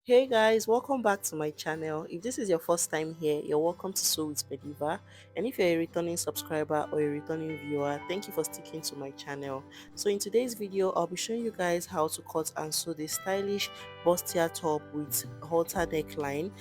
Hey guys, welcome back to my channel. If this is your first time here, you're welcome to Sew with Mediva. And if you're a returning subscriber or a returning viewer, thank you for sticking to my channel. So in today's video, I'll be showing you guys how to cut and sew the stylish bustier top with halter neckline.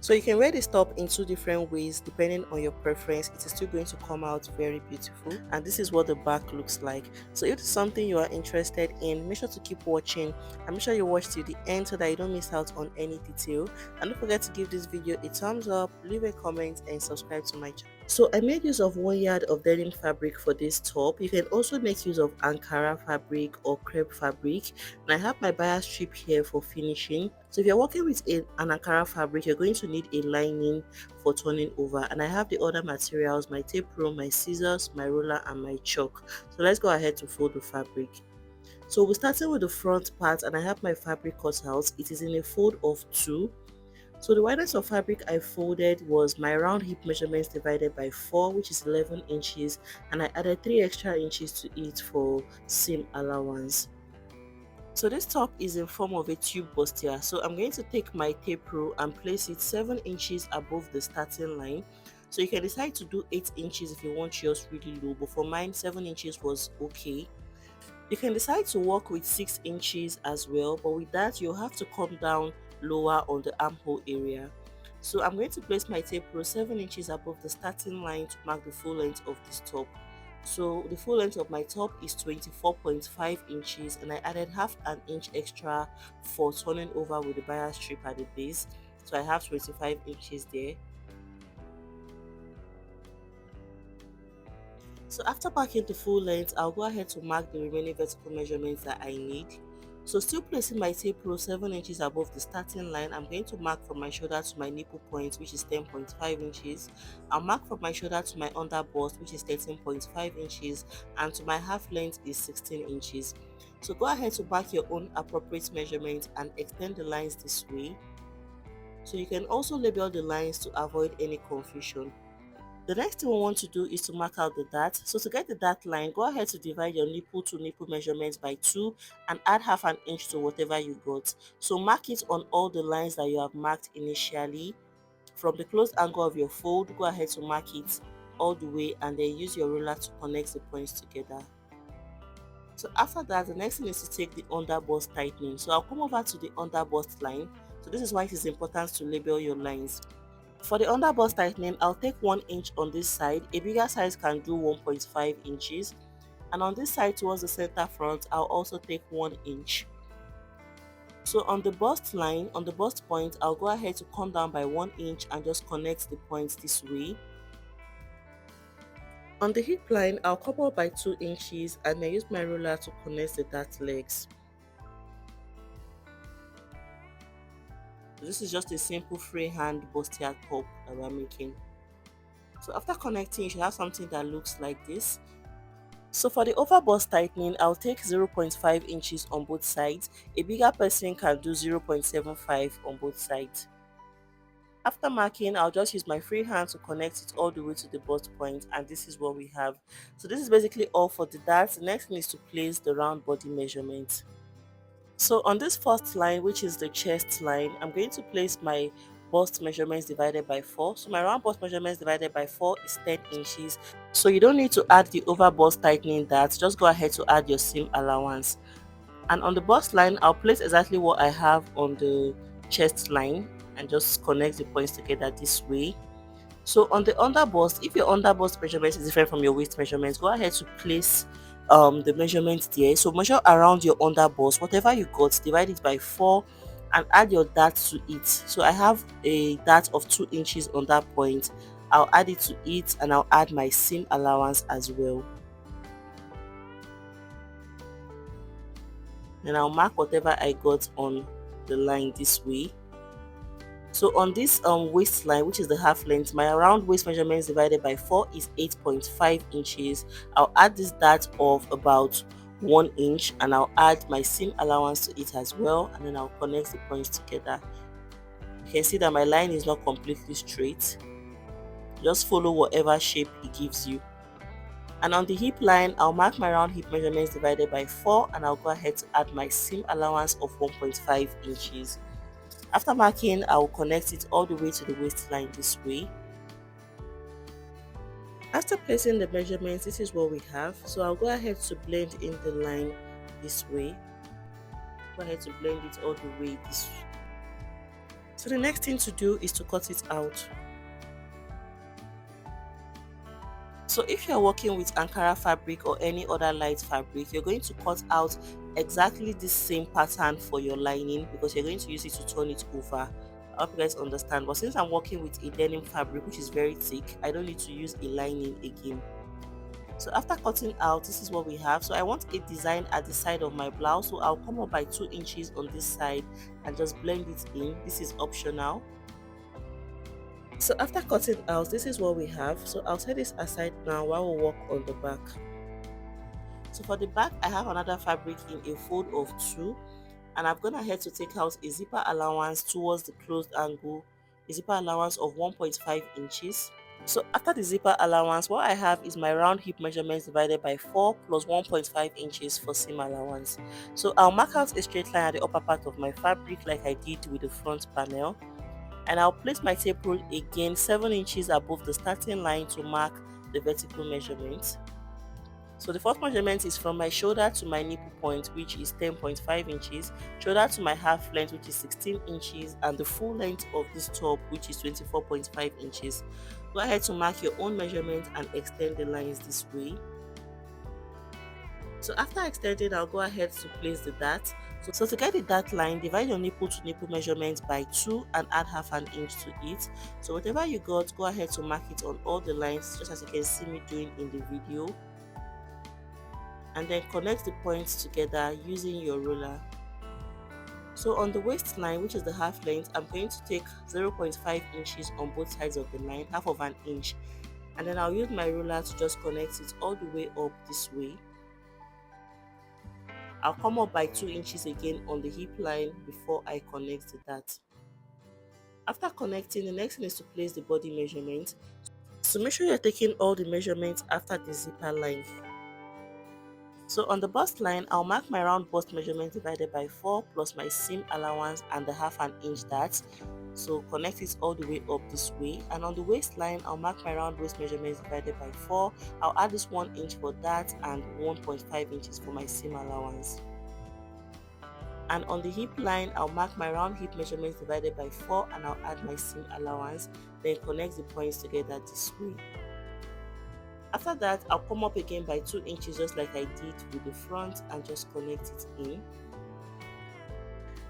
So you can wear this top in two different ways depending on your preference. It is still going to come out very beautiful, and this is what the back looks like. So if it's something you are interested in, make sure to keep watching and make sure you watch till the end so that you don't miss out on any detail. And don't forget to give this video a thumbs up, leave a comment and subscribe to my channel. So I made use of 1 yard of denim fabric for this top. You can also make use of Ankara fabric or crepe fabric, and I have my bias strip here for finishing. So if you're working with an Ankara fabric, you're going to need a lining for turning over, and I have the other materials: my tape roll, my scissors, my roller and my chalk. So let's go ahead to fold the fabric. So we're starting with the front part, and I have my fabric cut out. It is in a fold of 2. So the width of fabric I folded was my round hip measurements divided by 4, which is 11 inches, and I added 3 extra inches to it for seam allowance. So this top is in form of a tube bustier. So I'm going to take my tape rule and place it 7 inches above the starting line. So you can decide to do 8 inches if you want yours really low, but for mine 7 inches was okay. You can decide to work with 6 inches as well, but with that you'll have to come down lower on the armhole area. So I'm going to place my tape rule 7 inches above the starting line to mark the full length of this top. So the full length of my top is 24.5 inches, and I added half an inch extra for turning over with the bias strip at the base. So I have 25 inches there. So after marking the full length, I'll go ahead to mark the remaining vertical measurements that I need. So still placing my tape rule 7 inches above the starting line, I'm going to mark from my shoulder to my nipple point, which is 10.5 inches. I'll mark from my shoulder to my under bust, which is 13.5 inches, and to my half length is 16 inches. So go ahead to mark your own appropriate measurement and extend the lines this way. So you can also label the lines to avoid any confusion. The next thing we want to do is to mark out the dart. So to get the dart line, go ahead to divide your nipple to nipple measurements by 2 and add half an inch to whatever you got. So mark it on all the lines that you have marked initially. From the closed angle of your fold, go ahead to mark it all the way and then use your ruler to connect the points together. So after that, the next thing is to take the under bust tightening. So I'll come over to the under bust line. So this is why it is important to label your lines. For the under bust tightening, I'll take 1 inch on this side. A bigger size can do 1.5 inches. And on this side towards the center front, I'll also take 1 inch. So on the bust line, on the bust point, I'll go ahead to come down by 1 inch and just connect the points this way. On the hip line, I'll come up by 2 inches and then use my ruler to connect the dart legs. So this is just a simple freehand bustier top that we're making. So after connecting, you should have something that looks like this. So for the over bust tightening, I'll take 0.5 inches on both sides. A bigger person can do 0.75 on both sides. After marking, I'll just use my free hand to connect it all the way to the bust point, and this is what we have. So this is basically all for the darts. The next thing is to place the round body measurement. So on this first line, which is the chest line, I'm going to place my bust measurements divided by 4. So my round bust measurements divided by 4 is 10 inches. So you don't need to add the over bust tightening dart, just go ahead to add your seam allowance. And on the bust line, I'll place exactly what I have on the chest line and just connect the points together this way. So on the under bust, if your under bust measurement is different from your waist measurement, go ahead to place the measurement there. So measure around your under bust, whatever you got, divide it by 4 and add your dart to it. So I have a dart of 2 inches on that point. I'll add it to it and I'll add my seam allowance as well. Then I'll mark whatever I got on the line this way. So on this waistline, which is the half length, my round waist measurements divided by 4 is 8.5 inches. I'll add this dart of about 1 inch and I'll add my seam allowance to it as well, and then I'll connect the points together. You can see that my line is not completely straight. Just follow whatever shape it gives you. And on the hip line, I'll mark my round hip measurements divided by 4 and I'll go ahead to add my seam allowance of 1.5 inches. After marking, I will connect it all the way to the waistline this way. After placing the measurements, this is what we have. So I'll go ahead to blend in the line this way. Go ahead to blend it all the way this way. So the next thing to do is to cut it out. So if you're working with Ankara fabric or any other light fabric, you're going to cut out exactly the same pattern for your lining because you're going to use it to turn it over. I hope you guys understand. But since I'm working with a denim fabric which is very thick, I don't need to use a lining again. So after cutting out, this is what we have. So I want a design at the side of my blouse, so I'll come up by 2 inches on this side and just blend it in. This is optional. So after cutting out, this is what we have. So I'll set this aside now while we work on the back. So for the back, I have another fabric in a fold of 2, and I've gone ahead to take out a zipper allowance towards the closed angle, a zipper allowance of 1.5 inches. So after the zipper allowance, what I have is my round hip measurements divided by 4 plus 1.5 inches for seam allowance. So I'll mark out a straight line at the upper part of my fabric like I did with the front panel. And I'll place my tape rule again 7 inches above the starting line to mark the vertical measurement. So the first measurement is from my shoulder to my nipple point, which is 10.5 inches, shoulder to my half length, which is 16 inches, and the full length of this top, which is 24.5 inches. Go ahead to mark your own measurement and extend the lines this way. So after extending, I'll go ahead to place the dart. So to get the dart line, divide your nipple to nipple measurement by 2 and add half an inch to it. So whatever you got, go ahead to mark it on all the lines, just as you can see me doing in the video. And then connect the points together using your ruler. So on the waistline, which is the half length, I'm going to take 0.5 inches on both sides of the line, half of an inch. And then I'll use my ruler to just connect it all the way up this way. I'll come up by 2 inches again on the hip line before I connect the dart. After connecting, the next thing is to place the body measurement. So make sure you're taking all the measurements after the zipper line. So on the bust line, I'll mark my round bust measurement divided by 4 plus my seam allowance and the half an inch dart. So connect it all the way up this way. And on the waistline, I'll mark my round waist measurements divided by 4. I'll add this 1 inch for that and 1.5 inches for my seam allowance. And on the hip line, I'll mark my round hip measurements divided by 4 and I'll add my seam allowance, then connect the points together this way. After that, I'll come up again by 2 inches just like I did with the front and just connect it in.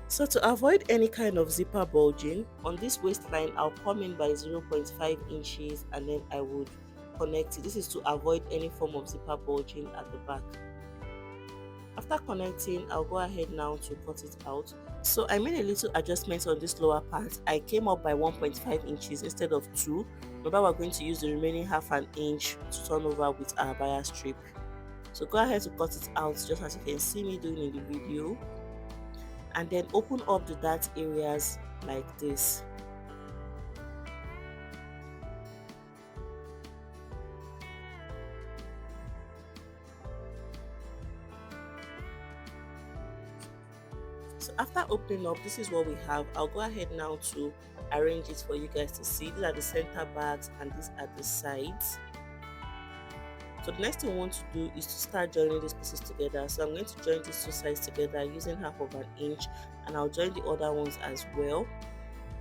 So to avoid any kind of zipper bulging, on this waistline, I'll come in by 0.5 inches and then I would connect it. This is to avoid any form of zipper bulging at the back. After connecting, I'll go ahead now to cut it out. So I made a little adjustment on this lower part. I came up by 1.5 inches instead of 2. Remember, we're going to use the remaining half an inch to turn over with our bias strip. So go ahead to cut it out just as you can see me doing in the video. And then open up the dart areas like this. So after opening up, this is what we have. I'll go ahead now to arrange it for you guys to see. These are the center bags and these are the sides. So the next thing we want to do is to start joining these pieces together. So I'm going to join these two sides together using half of an inch, and I'll join the other ones as well.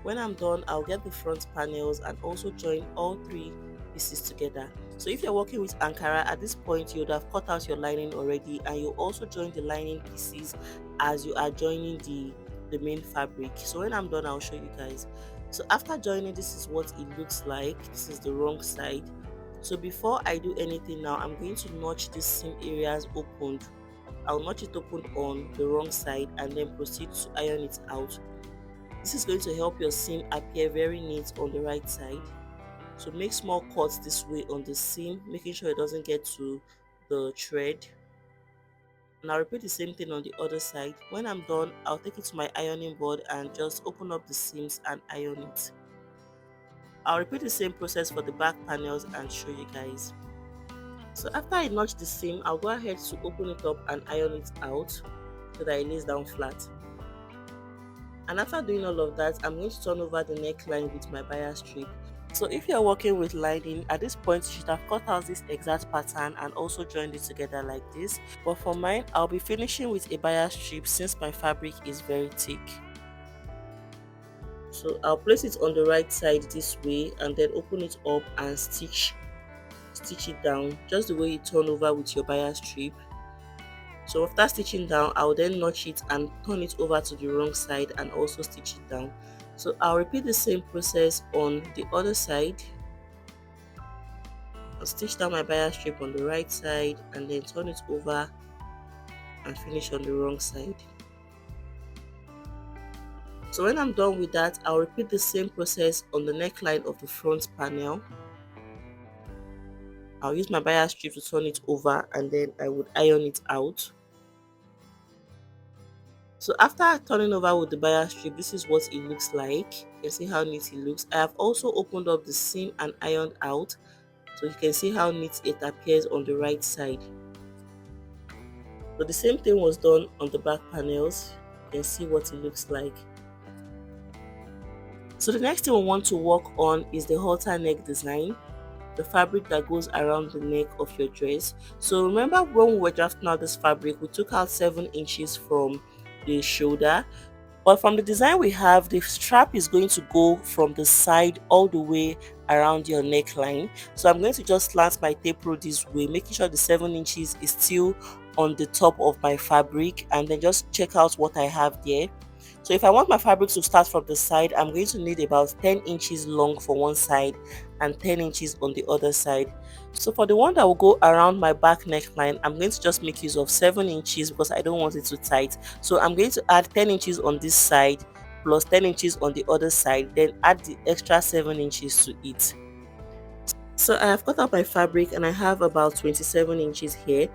When I'm done, I'll get the front panels and also join all 3 pieces together. So if you're working with Ankara, at this point you would have cut out your lining already, and you also join the lining pieces as you are joining the main fabric. So when I'm done, I'll show you guys. So after joining, this is what it looks like. This is the wrong side. So before I do anything now, I'm going to notch these seam areas opened. I'll notch it open on the wrong side and then proceed to iron it out. This is going to help your seam appear very neat on the right side. So make small cuts this way on the seam, making sure it doesn't get to the thread. And I'll repeat the same thing on the other side. When I'm done, I'll take it to my ironing board and just open up the seams and iron it. I'll repeat the same process for the back panels and show you guys. So after I notch the seam, I'll go ahead to open it up and iron it out so that it lays down flat. And after doing all of that, I'm going to turn over the neckline with my bias strip. So if you're working with lining, at this point you should have cut out this exact pattern and also joined it together like this. But for mine, I'll be finishing with a bias strip since my fabric is very thick. So I'll place it on the right side this way and then open it up and stitch it down just the way you turn over with your bias strip. So after stitching down, I'll then notch it and turn it over to the wrong side and also stitch it down. So I'll repeat the same process on the other side. I'll stitch down my bias strip on the right side and then turn it over and finish on the wrong side. So when I'm done with that, I'll repeat the same process on the neckline of the front panel. I'll use my bias strip to turn it over and then I would iron it out. So after turning over with the bias strip, this is what it looks like. You can see how neat it looks. I have also opened up the seam and ironed out, so you can see how neat it appears on the right side. So the same thing was done on the back panels. You can see what it looks like. So the next thing we want to work on is the halter neck design, the fabric that goes around the neck of your dress. So remember when we were drafting out this fabric, we took out 7 inches from the shoulder. But from the design we have, the strap is going to go from the side all the way around your neckline. So I'm going to just slant my tape rule this way, making sure the 7 inches is still on the top of my fabric, and then just check out what I have there. So if I want my fabric to start from the side, I'm going to need about 10 inches long for one side and 10 inches on the other side. So for the one that will go around my back neckline, I'm going to just make use of 7 inches because I don't want it too tight. So I'm going to add 10 inches on this side plus 10 inches on the other side, then add the extra 7 inches to it. So I have cut out my fabric and I have about 27 inches here,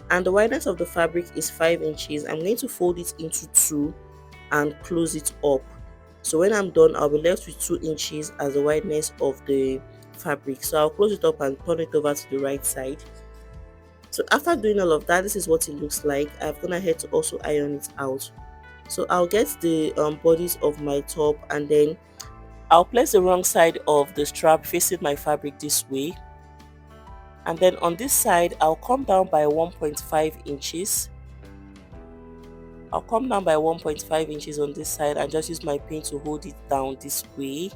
and the wideness of the fabric is 5 inches. I'm going to fold it into 2 and close it up. So when I'm done, I'll be left with 2 inches as the wideness of the fabric. So I'll close it up and turn it over to the right side. So after doing all of that, this is what it looks like. I've gone ahead to also iron it out. So I'll get the bodies of my top, and then I'll place the wrong side of the strap facing my fabric this way. And then on this side, I'll come down by 1.5 inches. I'll come down by 1.5 inches on this side and just use my pin to hold it down this way.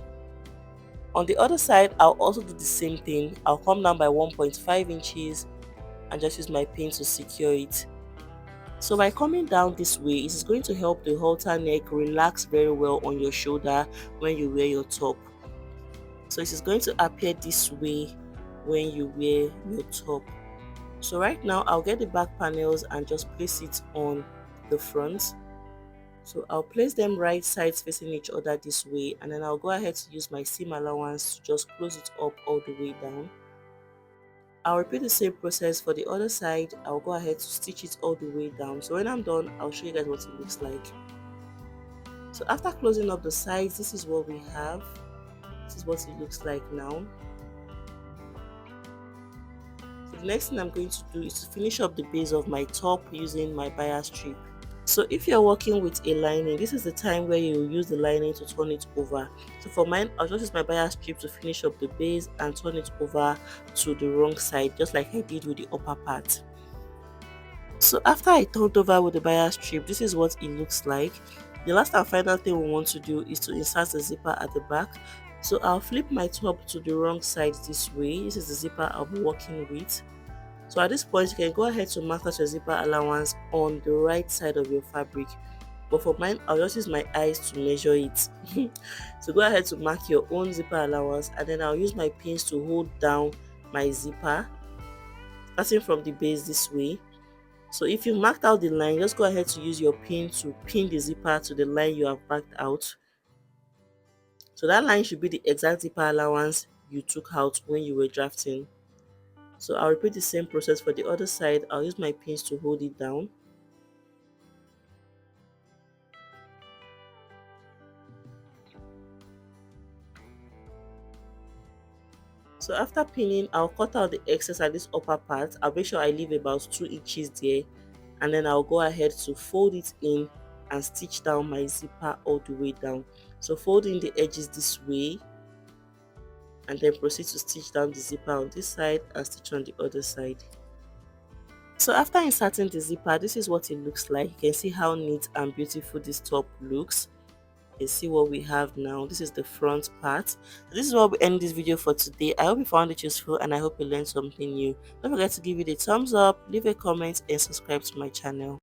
On the other side, I'll also do the same thing. I'll come down by 1.5 inches and just use my pin to secure it. So by coming down this way, it is going to help the halter neck relax very well on your shoulder when you wear your top. So it is going to appear this way when you wear your top. So right now, I'll get the back panels and just place it on the front. So I'll place them right sides facing each other this way, and then I'll go ahead to use my seam allowance to just close it up all the way down. I'll repeat the same process for the other side. I'll go ahead to stitch it all the way down. So when I'm done, I'll show you guys what it looks like. So after closing up the sides, this is what we have. This is what it looks like now. So the next thing I'm going to do is to finish up the base of my top using my bias strip. So if you're working with a lining, this is the time where you use the lining to turn it over. So for mine, I'll just use my bias strip to finish up the base and turn it over to the wrong side, just like I did with the upper part. So after I turned over with the bias strip, this is what it looks like. The last and final thing we want to do is to insert the zipper at the back. So I'll flip my top to the wrong side this way. This is the zipper I'll be working with. So at this point, you can go ahead to mark out your zipper allowance on the right side of your fabric. But for mine, I'll just use my eyes to measure it. So go ahead to mark your own zipper allowance, and then I'll use my pins to hold down my zipper, starting from the base this way. So if you marked out the line, just go ahead to use your pin to pin the zipper to the line you have marked out. So that line should be the exact zipper allowance you took out when you were drafting. So I'll repeat the same process for the other side. I'll use my pins to hold it down. So after pinning, I'll cut out the excess at this upper part. I'll make sure I leave about 2 inches there, and then I'll go ahead to fold it in and stitch down my zipper all the way down. So folding the edges this way and then proceed to stitch down the zipper on this side and stitch on the other side. So after inserting the zipper, this is what it looks like. You can see how neat and beautiful this top looks. You can see what we have now. This is the front part. So this is what we end this video for today. I hope you found it useful and I hope you learned something new. Don't forget to give it a thumbs up, leave a comment and subscribe to my channel.